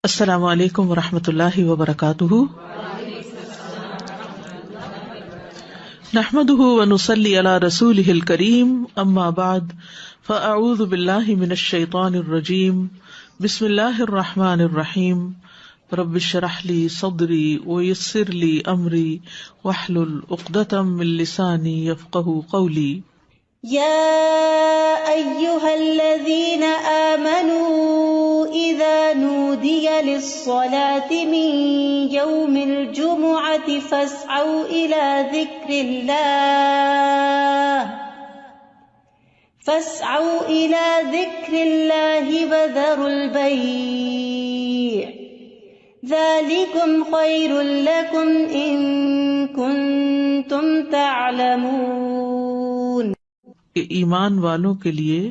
السلام علیکم ورحمۃ اللہ وبرکاتہ، نحمده ونصلی علی رسولہ الکریم، اما بعد فاعوذ باللہ من الشیطان الرجیم، بسم اللہ الرحمن الرحیم، رب اشرح لی صدری ویسر لی امری واحلل عقدۃ من لسانی یفقہوا قولی۔ يا أيها الذين آمنوا إذا نودي للصلاة من يوم الجمعة فاسعوا إلى ذكر الله وذروا البيع ذلكم خير لكم إن كنتم تعلمون۔ کہ ایمان والوں کے لیے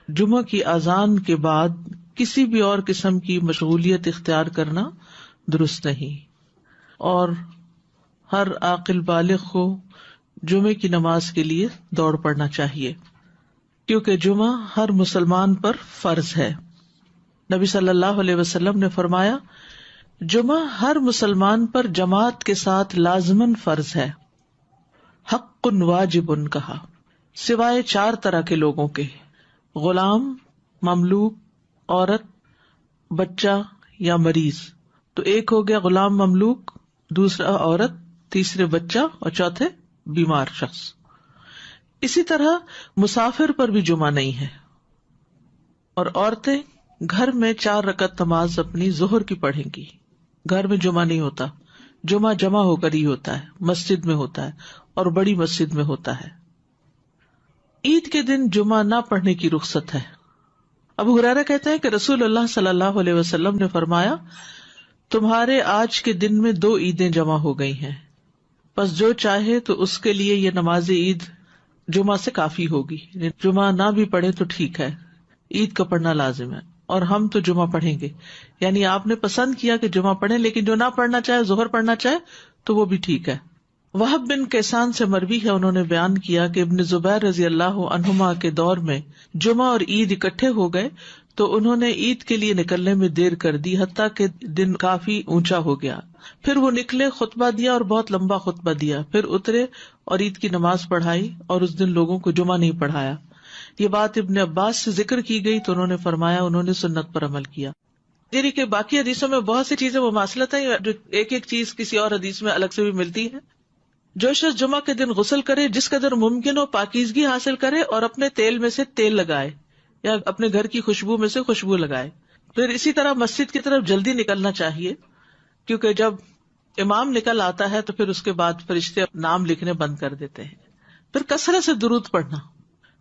جمعہ کی اذان کے بعد کسی بھی اور قسم کی مشغولیت اختیار کرنا درست نہیں، اور ہر عاقل بالغ کو جمعے کی نماز کے لیے دوڑ پڑنا چاہیے، کیونکہ جمعہ ہر مسلمان پر فرض ہے۔ نبی صلی اللہ علیہ وسلم نے فرمایا، جمعہ ہر مسلمان پر جماعت کے ساتھ لازماً فرض ہے، حق واجب کہا، سوائے 4 طرح کے لوگوں کے: غلام، مملوک، عورت، بچہ یا مریض۔ تو ایک ہو گیا غلام مملوک، دوسرا عورت، تیسرے بچہ اور چوتھے بیمار شخص۔ اسی طرح مسافر پر بھی جمعہ نہیں ہے، اور عورتیں گھر میں 4 رکعت نماز اپنی ظہر کی پڑھیں گی۔ گھر میں جمعہ نہیں ہوتا، جمعہ جمع ہو کر ہی ہوتا ہے، مسجد میں ہوتا ہے، اور بڑی مسجد میں ہوتا ہے۔ عید کے دن جمعہ نہ پڑھنے کی رخصت ہے۔ ابو ہریرہ کہتے ہیں کہ رسول اللہ صلی اللہ علیہ وسلم نے فرمایا، تمہارے آج کے دن میں 2 عیدیں جمع ہو گئی ہیں، پس جو چاہے تو اس کے لیے یہ نماز عید جمعہ سے کافی ہوگی۔ جمعہ نہ بھی پڑھے تو ٹھیک ہے، عید کا پڑھنا لازم ہے، اور ہم تو جمعہ پڑھیں گے۔ یعنی آپ نے پسند کیا کہ جمعہ پڑھیں، لیکن جو نہ پڑھنا چاہے، ظہر پڑھنا چاہے تو وہ بھی ٹھیک ہے۔ وہب بن کیسان سے مروی ہے، انہوں نے بیان کیا کہ ابن زبیر رضی اللہ عنہما کے دور میں جمعہ اور عید اکٹھے ہو گئے تو انہوں نے عید کے لیے نکلنے میں دیر کر دی، حتیٰ کہ دن کافی اونچا ہو گیا۔ پھر وہ نکلے، خطبہ دیا اور بہت لمبا خطبہ دیا، پھر اترے اور عید کی نماز پڑھائی، اور اس دن لوگوں کو جمعہ نہیں پڑھایا۔ یہ بات ابن عباس سے ذکر کی گئی تو انہوں نے فرمایا انہوں نے سنت پر عمل کیا۔ یعنی کہ باقی حدیثوں میں بہت سی چیزیں مماثلت ہیں، جو ایک ایک چیز کسی اور حدیث میں الگ سے بھی ملتی ہے۔ جو شخص جمعہ کے دن غسل کرے، جس قدر ممکن ہو پاکیزگی حاصل کرے، اور اپنے تیل میں سے تیل لگائے یا اپنے گھر کی خوشبو میں سے خوشبو لگائے۔ پھر اسی طرح مسجد کی طرف جلدی نکلنا چاہیے، کیونکہ جب امام نکل آتا ہے تو پھر اس کے بعد فرشتے نام لکھنے بند کر دیتے ہیں۔ پھر کثرت سے درود پڑھنا۔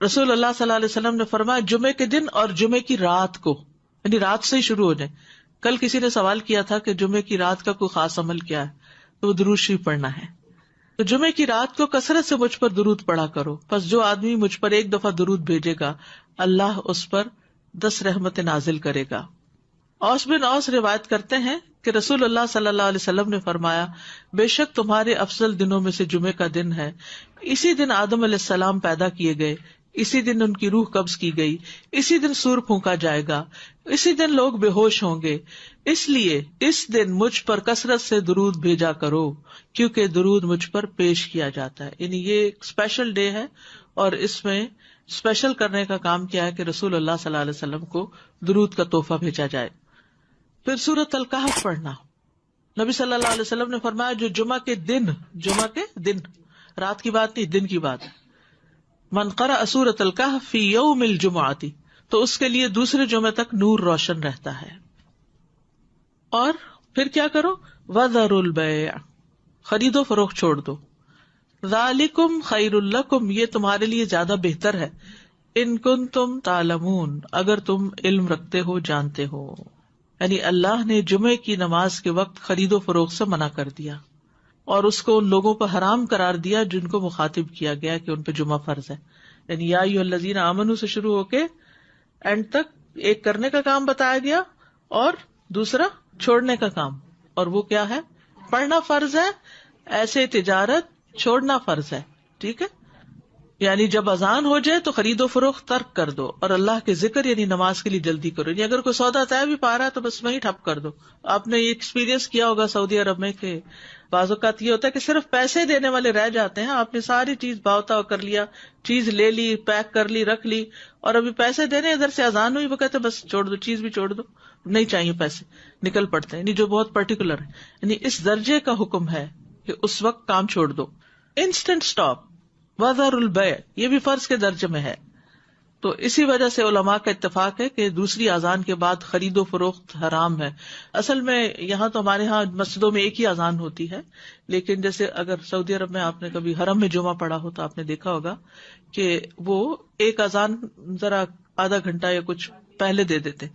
رسول اللہ صلی اللہ علیہ وسلم نے فرمایا، جمعے کے دن اور جمعے کی رات کو، یعنی رات سے ہی شروع ہو جائے۔ کل کسی نے سوال کیا تھا کہ جمعے کی رات کا کوئی خاص عمل کیا ہے، تو وہ درود شریف پڑھنا ہے۔ تو جمعے کی رات کو کثرت سے مجھ پر درود پڑھا کرو، پس جو آدمی مجھ پر 1 دفعہ درود بھیجے گا، اللہ اس پر 10 رحمتیں نازل کرے گا۔ اوس بن اوس روایت کرتے ہیں کہ رسول اللہ صلی اللہ علیہ وسلم نے فرمایا، بے شک تمہارے افضل دنوں میں سے جمعے کا دن ہے۔ اسی دن آدم علیہ السلام پیدا کیے گئے، اسی دن ان کی روح قبض کی گئی، اسی دن سور پھونکا جائے گا، اسی دن لوگ بے ہوش ہوں گے، اس لیے اس دن مجھ پر کثرت سے درود بھیجا کرو، کیونکہ درود مجھ پر پیش کیا جاتا ہے۔ یعنی یہ ایک اسپیشل ڈے ہے، اور اس میں اسپیشل کرنے کا کام کیا ہے کہ رسول اللہ صلی اللہ علیہ وسلم کو درود کا تحفہ بھیجا جائے۔ پھر سورۃ الکہف پڑھنا۔ نبی صلی اللہ علیہ وسلم نے فرمایا، جو جمعہ کے دن، رات کی بات نہیں، دن کی بات ہے، من قرأ سورۃ الکہف فی یوم الجمعۃ، تو اس کے لیے دوسرے جمعے تک نور روشن رہتا ہے۔ اور پھر کیا کرو، وذروا البیع، خرید و فروخت چھوڑ دو، ذالکم خیر لکم، یہ تمہارے لیے زیادہ بہتر ہے، ان کنتم تعلمون، اگر تم علم رکھتے ہو، جانتے ہو۔ یعنی اللہ نے جمعے کی نماز کے وقت خرید و فروخت سے منع کر دیا، اور اس کو ان لوگوں پر حرام قرار دیا جن کو مخاطب کیا گیا کہ ان پہ جمعہ فرض ہے۔ یعنی یا ایھا الذین آمنوا سے شروع ہو کے اینڈ تک ایک کرنے کا کام بتایا گیا اور دوسرا چھوڑنے کا کام، اور وہ کیا ہے؟ پڑھنا فرض ہے، ایسے تجارت چھوڑنا فرض ہے۔ ٹھیک ہے، یعنی جب اذان ہو جائے تو خرید و فروخت ترک کر دو اور اللہ کے ذکر یعنی نماز کے لیے جلدی کرو. یعنی اگر کوئی سودا طے بھی پا رہا ہے تو بس وہیں ٹھپ کر دو. آپ نے یہ ایکسپیرینس کیا ہوگا سعودی عرب میں کہ بعض اوقات یہ ہوتا ہے کہ صرف پیسے دینے والے رہ جاتے ہیں. آپ نے ساری چیز بھاؤ کر لیا, چیز لے لی, پیک کر لی, رکھ لی, اور ابھی پیسے دینے ادھر سے اذان ہوئی, وہ کہتے بس چھوڑ دو, چیز بھی چھوڑ دو, نہیں چاہیے پیسے, نکل پڑتے ہیں. یعنی جو بہت پرٹیکولر ہے, یعنی اس درجے کا حکم ہے کہ اس وقت کام چھوڑ دو. انسٹنٹ اسٹاپ, وذر البیع, یہ بھی فرض کے درجے میں ہے. تو اسی وجہ سے علماء کا اتفاق ہے کہ دوسری اذان کے بعد خرید و فروخت حرام ہے. اصل میں یہاں تو ہمارے ہاں مسجدوں میں ایک ہی اذان ہوتی ہے, لیکن جیسے اگر سعودی عرب میں آپ نے کبھی حرم میں جمعہ پڑھا ہو تو آپ نے دیکھا ہوگا کہ وہ ایک اذان ذرا آدھا گھنٹہ یا کچھ پہلے دے دیتے,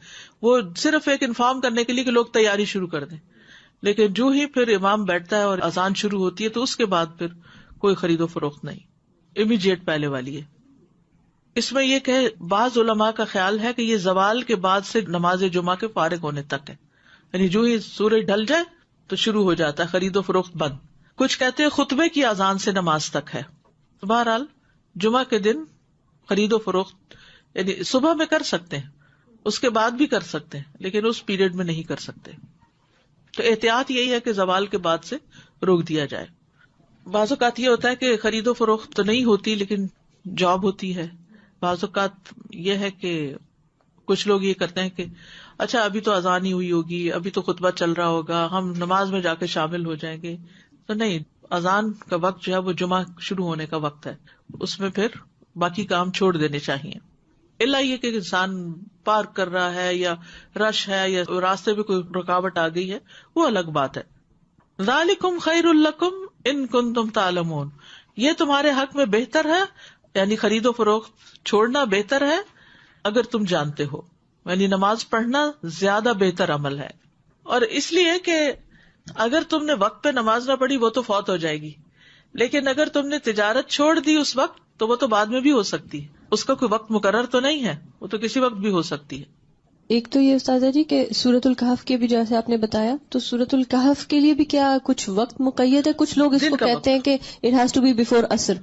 وہ صرف ایک انفارم کرنے کے لیے کہ لوگ تیاری شروع کر دیں. لیکن جو ہی پھر امام بیٹھتا ہے اور اذان شروع ہوتی ہے تو اس کے بعد پھر کوئی خرید و فروخت نہیں, امیڈیٹ پہلے والی ہے. اس میں یہ کہ بعض علماء کا خیال ہے کہ یہ زوال کے بعد سے نماز جمعہ کے فارغ ہونے تک ہے, یعنی جو ہی سورج ڈھل جائے تو شروع ہو جاتا ہے خرید و فروخت بند. کچھ کہتے ہیں خطبے کی اذان سے نماز تک ہے. بہرحال جمعہ کے دن خرید و فروخت یعنی صبح میں کر سکتے ہیں, اس کے بعد بھی کر سکتے ہیں, لیکن اس پیریڈ میں نہیں کر سکتے. تو احتیاط یہی ہے کہ زوال کے بعد سے روک دیا جائے. بعض اوقات یہ ہوتا ہے کہ خرید و فروخت تو نہیں ہوتی لیکن جاب ہوتی ہے. بعض اوقات یہ ہے کہ کچھ لوگ یہ کرتے ہیں کہ اچھا ابھی تو اذان ہی ہوئی ہوگی, ابھی تو خطبہ چل رہا ہوگا, ہم نماز میں جا کے شامل ہو جائیں گے. تو نہیں, اذان کا وقت جو ہے وہ جمعہ شروع ہونے کا وقت ہے, اس میں پھر باقی کام چھوڑ دینے چاہیے. الا یہ کہ انسان پارک کر رہا ہے یا رش ہے یا راستے میں کوئی رکاوٹ آ گئی ہے, وہ الگ بات ہے. ذالکم خیر لکم ان کنتم تعلمون, یہ تمہارے حق میں بہتر ہے, یعنی خرید و فروخت چھوڑنا بہتر ہے اگر تم جانتے ہو. یعنی نماز پڑھنا زیادہ بہتر عمل ہے. اور اس لیے کہ اگر تم نے وقت پہ نماز نہ پڑھی وہ تو فوت ہو جائے گی, لیکن اگر تم نے تجارت چھوڑ دی اس وقت تو وہ تو بعد میں بھی ہو سکتی ہے, اس کا کوئی وقت مقرر تو نہیں ہے, وہ تو کسی وقت بھی ہو سکتی ہے. ایک تو یہ استاذہ جی کہ سورۃ الکہف کے بھی جیسے آپ نے بتایا, تو سورۃ الکہف کے لیے بھی کیا کچھ وقت مقید ہے؟ کچھ لوگ اس کو کہتے ہیں کہ it has to be before عصر.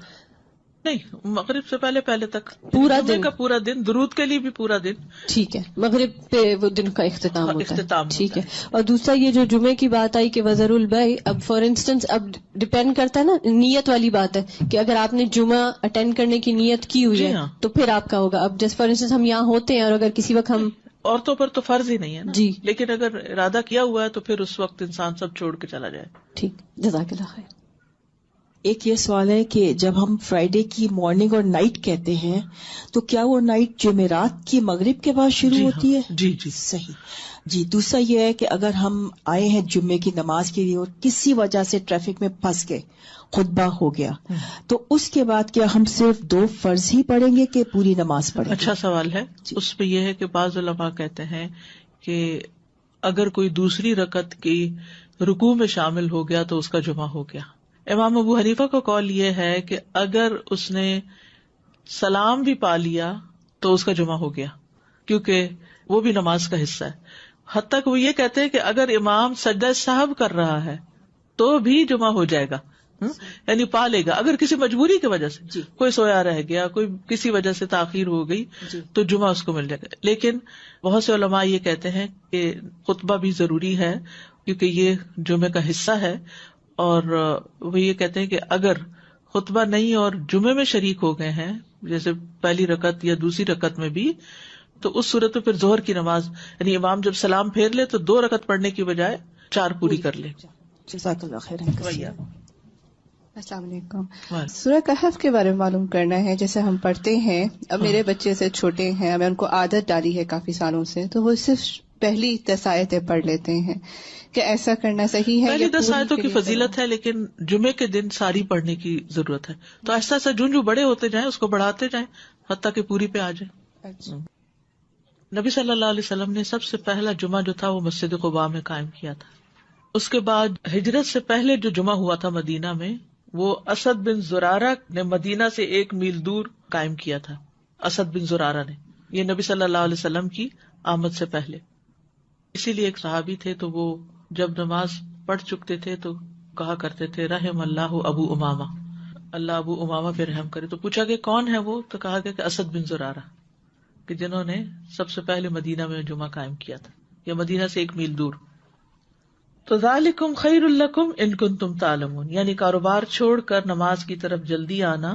نہیں, مغرب سے پہلے تک پورا دن کا پورا دن, درود کے لیے بھی پورا دن. ٹھیک ہے, مغرب پہ وہ دن کا اختتام ہوتا ہے. ٹھیک ہے. اور دوسرا یہ جو جمعے کی بات آئی کہ وذر البیع, اب فار انسٹنس اب ڈپینڈ کرتا ہے نا, نیت والی بات ہے کہ اگر آپ نے جمعہ اٹینڈ کرنے کی نیت کی ہوئی ہے تو پھر آپ کا ہوگا. اب جیسے فار انسٹنس ہم یہاں ہوتے ہیں اور اگر کسی وقت ہم, عورتوں پر تو فرض ہی نہیں ہے نا جی, لیکن اگر ارادہ کیا ہوا ہے تو پھر اس وقت انسان سب چھوڑ کے چلا جائے. ٹھیک, جزاک اللہ خیر. ایک یہ سوال ہے کہ جب ہم فرائیڈے کی مارننگ اور نائٹ کہتے ہیں تو کیا وہ نائٹ جمعرات کی مغرب کے بعد شروع ہوتی ہے؟ جی صحیح. جی, دوسرا یہ ہے کہ اگر ہم آئے ہیں جمعے کی نماز کے لیے اور کسی وجہ سے ٹریفک میں پھنس گئے, خطبہ ہو گیا, تو اس کے بعد کیا ہم صرف 2 فرض ہی پڑھیں گے کہ پوری نماز پڑھیں گے؟ اچھا سوال ہے. اس پہ یہ ہے کہ بعض علماء کہتے ہیں کہ اگر کوئی دوسری رکعت کی رکوع میں شامل ہو گیا تو اس کا جمعہ ہو گیا. امام ابو حنیفہ کا قول یہ ہے کہ اگر اس نے سلام بھی پا لیا تو اس کا جمعہ ہو گیا, کیونکہ وہ بھی نماز کا حصہ ہے. حتیٰ کہ وہ یہ کہتے ہیں کہ اگر امام سجدہ سہو کر رہا ہے تو بھی جمعہ ہو جائے گا, یعنی پا لے گا. اگر کسی مجبوری کی وجہ سے کوئی سویا رہ گیا, کوئی کسی وجہ سے تاخیر ہو گئی تو جمعہ اس کو مل جائے گا. لیکن بہت سے علماء یہ کہتے ہیں کہ خطبہ بھی ضروری ہے کیونکہ یہ جمعے کا حصہ ہے, اور وہ یہ کہتے ہیں کہ اگر خطبہ نہیں اور جمعے میں شریک ہو گئے ہیں جیسے پہلی رکعت یا دوسری رکعت میں بھی, تو اس صورت میں پھر ظہر کی نماز یعنی امام جب سلام پھیر لے تو 2 رکعت پڑھنے کی بجائے 4 پوری کر لے. جزاک اللہ خیر. السلام علیکم. سورہ کہف کے بارے میں معلوم کرنا ہے. جیسے ہم پڑھتے ہیں, اب میرے بچے سے چھوٹے ہیں, میں ان کو عادت ڈالی ہے کافی سالوں سے, تو وہ صرف پہلی 10 آیتیں پڑھ لیتے ہیں. کہ ایسا کرنا صحیح ہے؟ پہلی 10 آیتوں کی فضیلت ہے لیکن جمعے کے دن ساری پڑھنے کی ضرورت ہے, تو ایسا ایسا جو بڑے ہوتے جائیں اس کو بڑھاتے جائیں حتیٰ کہ پوری پہ آ جائے. اچھا. نبی صلی اللہ علیہ وسلم نے سب سے پہلا جمعہ جو تھا وہ مسجد قباء میں قائم کیا تھا. اس کے بعد ہجرت سے پہلے جو جمعہ ہوا تھا مدینہ میں وہ اسد بن زرارہ نے مدینہ سے 1 میل دور قائم کیا تھا. اسد بن زرارہ نے, یہ نبی صلی اللہ علیہ وسلم کی آمد سے پہلے. اسی لیے ایک صحابی تھے تو وہ جب نماز پڑھ چکتے تھے تو کہا کرتے تھے رحم اللہ ابو امامہ, اللہ ابو امامہ پہ رحم کرے. تو پوچھا کہ کون ہے وہ؟ تو کہا گیا کہ اسد بن زرارہ، کہ جنہوں نے سب سے پہلے مدینہ میں جمعہ قائم کیا تھا، یا مدینہ سے 1 میل دور. تو ذالکم خیر لکم ان کنتم تعلمون، یعنی کاروبار چھوڑ کر نماز کی طرف جلدی آنا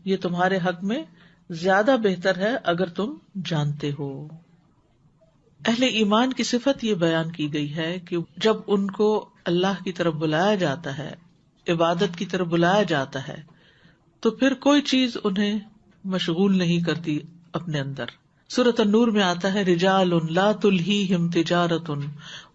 یہ تمہارے حق میں زیادہ بہتر ہے اگر تم جانتے ہو. اہل ایمان کی صفت یہ بیان کی گئی ہے کہ جب ان کو اللہ کی طرف بلایا جاتا ہے، عبادت کی طرف بلایا جاتا ہے، تو پھر کوئی چیز انہیں مشغول نہیں کرتی اپنے اندر. سورۃ النور میں آتا ہے رجال لا تلہیہم تجارۃ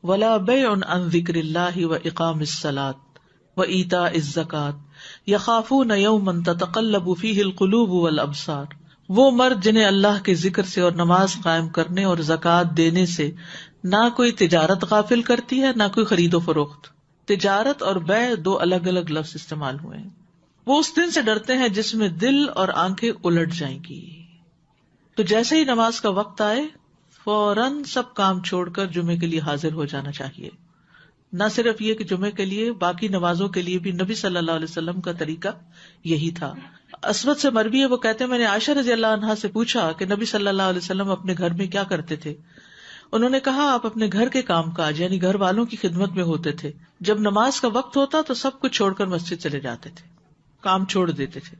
ولا بیع عن ذکر اللہ واقام الصلاۃ وایتاء الزکاۃ یخافون یوما تتقلب فیہ القلوب والابصار. وہ مرد جنہیں اللہ کے ذکر سے اور نماز قائم کرنے اور زکوٰۃ دینے سے نہ کوئی تجارت غافل کرتی ہے نہ کوئی خرید و فروخت. تجارت اور بیع 2 الگ الگ لفظ استعمال ہوئے ہیں. وہ اس دن سے ڈرتے ہیں جس میں دل اور آنکھیں الٹ جائیں گی. تو جیسے ہی نماز کا وقت آئے فوراً سب کام چھوڑ کر جمعے کے لیے حاضر ہو جانا چاہیے. نہ صرف یہ کہ جمعے کے لیے، باقی نمازوں کے لیے بھی نبی صلی اللہ علیہ وسلم کا طریقہ یہی تھا. اسود سے مروی ہے، وہ کہتے ہیں میں نے عائشہ رضی اللہ عنہا سے پوچھا کہ نبی صلی اللہ علیہ وسلم اپنے گھر میں کیا کرتے تھے. انہوں نے کہا آپ اپنے گھر کے کام کاج یعنی گھر والوں کی خدمت میں ہوتے تھے. جب نماز کا وقت ہوتا تو سب کچھ چھوڑ کر مسجد چلے جاتے تھے، کام چھوڑ دیتے تھے.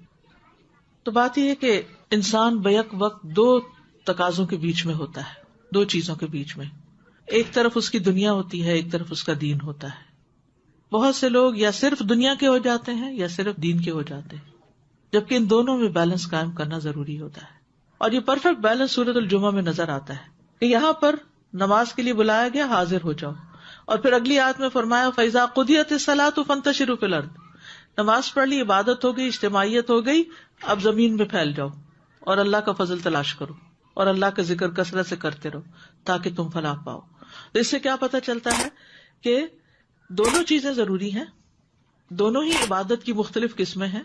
تو بات یہ ہے کہ انسان بیک وقت 2 تقاضوں کے بیچ میں ہوتا ہے، 2 چیزوں کے بیچ میں. ایک طرف اس کی دنیا ہوتی ہے، ایک طرف اس کا دین ہوتا ہے. بہت سے لوگ یا صرف دنیا کے ہو جاتے ہیں یا صرف دین کے ہو جاتے ہیں، جبکہ ان دونوں میں بیلنس قائم کرنا ضروری ہوتا ہے. اور یہ پرفیکٹ بیلنس سورۃ الجمعہ میں نظر آتا ہے کہ یہاں پر نماز کے لیے بلایا گیا، حاضر ہو جاؤ. اور پھر اگلی آیت میں فرمایا فَإِذَا قُضِيَتِ الصَّلَاةُ فَانتَشِرُوا فِي الْأَرْضِ. نماز پڑھ لی، عبادت ہو گئی، اجتماعیت ہو گئی، اب زمین میں پھیل جاؤ اور اللہ کا فضل تلاش کرو اور اللہ کا ذکر کثرت سے کرتے رہو تاکہ تم فلاح پاؤ. تو اس سے کیا پتہ چلتا ہے کہ دونوں چیزیں ضروری ہیں، دونوں ہی عبادت کی مختلف قسمیں ہیں.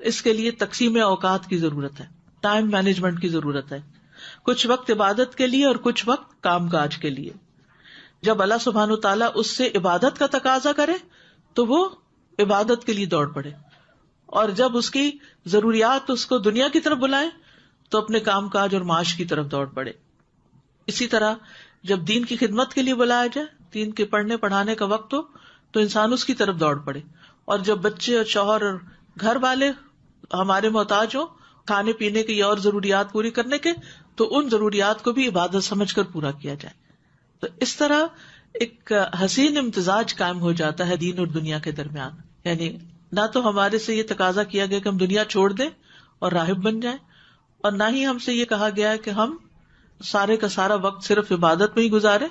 اس کے لیے تقسیم اوقات کی ضرورت ہے، ٹائم مینجمنٹ کی ضرورت ہے. کچھ وقت عبادت کے لیے اور کچھ وقت کام کاج کے لیے. جب اللہ سبحانہ تعالیٰ اس سے عبادت کا تقاضا کرے تو وہ عبادت کے لیے دوڑ پڑے، اور جب اس کی ضروریات اس کو دنیا کی طرف بلائیں تو اپنے کام کاج اور معاش کی طرف دوڑ پڑے. اسی طرح جب دین کی خدمت کے لیے بلایا جائے، دین کے پڑھنے پڑھانے کا وقت ہو تو انسان اس کی طرف دوڑ پڑے. اور جب بچے اور شوہر اور گھر والے ہمارے محتاج ہوں کھانے پینے کی اور ضروریات پوری کرنے کے، تو ان ضروریات کو بھی عبادت سمجھ کر پورا کیا جائے. تو اس طرح ایک حسین امتزاج قائم ہو جاتا ہے دین اور دنیا کے درمیان. یعنی نہ تو ہمارے سے یہ تقاضا کیا گیا کہ ہم دنیا چھوڑ دیں اور راہب بن جائیں، اور نہ ہی ہم سے یہ کہا گیا ہے کہ ہم سارے کا سارا وقت صرف عبادت میں ہی گزارے.